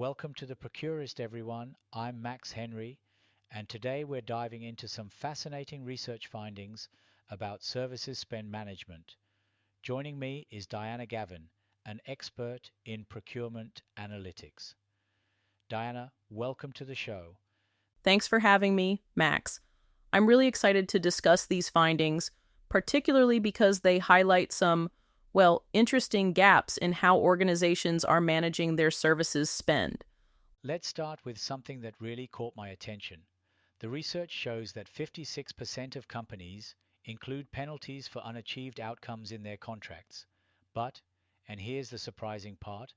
Welcome to the Procurist, everyone. I'm Max Henry, and today we're diving into some fascinating research findings about services spend management. Joining me is Gavin, an expert in procurement analytics. Diana, welcome to the show. Thanks for having me, Max. I'm really excited to discuss these findings, particularly because they highlight some, interesting gaps in how organizations are managing their services spend. Let's start with something that really caught my attention. The research shows that 56% of companies include penalties for unachieved outcomes in their contracts. But, and here's the surprising part,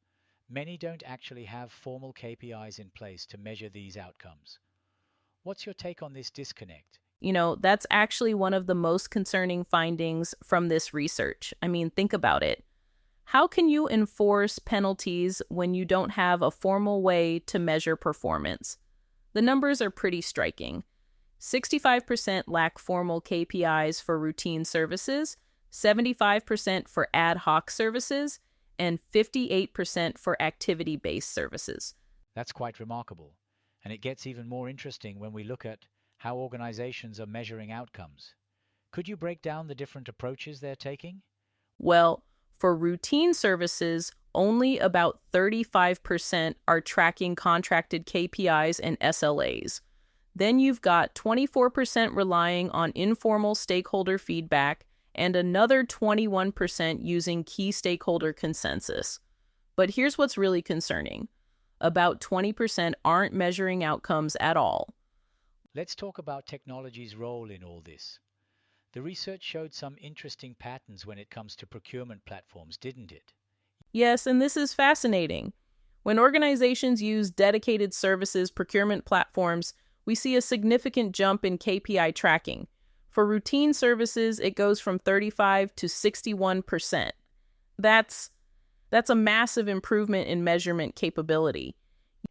many don't actually have formal KPIs in place to measure these outcomes. What's your take on this disconnect? That's actually one of the most concerning findings from this research. I mean, think about it. How can you enforce penalties when you don't have a formal way to measure performance? The numbers are pretty striking. 65% lack formal KPIs for routine services, 75% for ad hoc services, and 58% for activity-based services. That's quite remarkable. And it gets even more interesting when we look at how organizations are measuring outcomes. Could you break down the different approaches they're taking? Well, for routine services, only about 35% are tracking contracted KPIs and SLAs. Then you've got 24% relying on informal stakeholder feedback and another 21% using key stakeholder consensus. But here's what's really concerning. About 20% aren't measuring outcomes at all. Let's talk about technology's role in all this. The research showed some interesting patterns when it comes to procurement platforms, didn't it? Yes, and this is fascinating. When organizations use dedicated services procurement platforms, we see a significant jump in KPI tracking. For routine services, it goes from 35 to 61%. That's a massive improvement in measurement capability.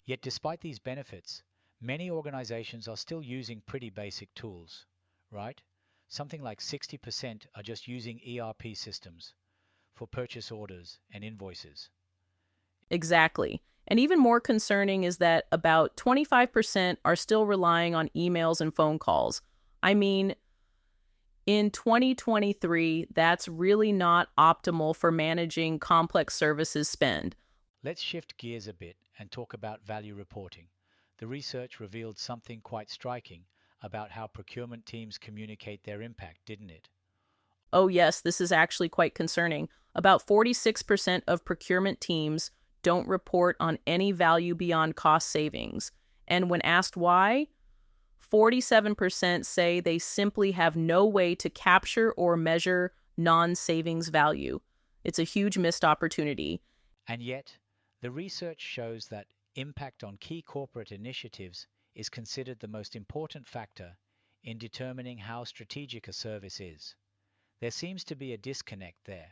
Yet despite these benefits, many organizations are still using pretty basic tools, right? Something like 60% are just using ERP systems for purchase orders and invoices. Exactly. And even more concerning is that about 25% are still relying on emails and phone calls. I mean, in 2023, that's really not optimal for managing complex services spend. Let's shift gears a bit and talk about value reporting. The research revealed something quite striking about how procurement teams communicate their impact, didn't it? Oh, yes, this is actually quite concerning. About 46% of procurement teams don't report on any value beyond cost savings. And when asked why, 47% say they simply have no way to capture or measure non-savings value. It's a huge missed opportunity. And yet, the research shows that impact on key corporate initiatives is considered the most important factor in determining how strategic a service is. There seems to be a disconnect there.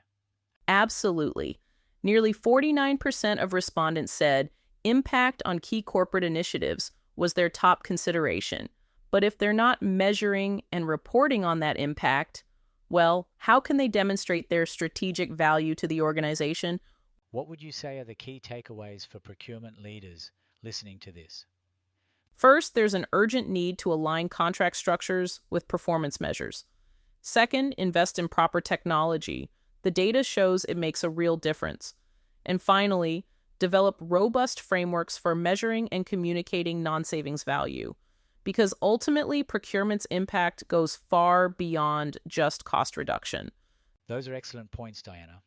Absolutely. Nearly 49% of respondents said impact on key corporate initiatives was their top consideration. But if they're not measuring and reporting on that impact, well, how can they demonstrate their strategic value to the organization? What would you say are the key takeaways for procurement leaders listening to this? First, there's an urgent need to align contract structures with performance measures. Second, invest in proper technology. The data shows it makes a real difference. And finally, develop robust frameworks for measuring and communicating non-savings value. Because ultimately, procurement's impact goes far beyond just cost reduction. Those are excellent points, Diana.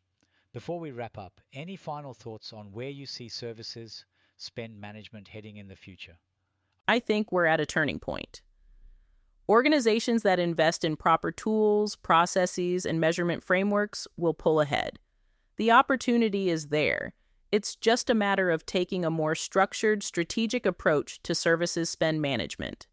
Before we wrap up, any final thoughts on where you see services spend management heading in the future? I think we're at a turning point. Organizations that invest in proper tools, processes, and measurement frameworks will pull ahead. The opportunity is there. It's just a matter of taking a more structured, strategic approach to services spend management.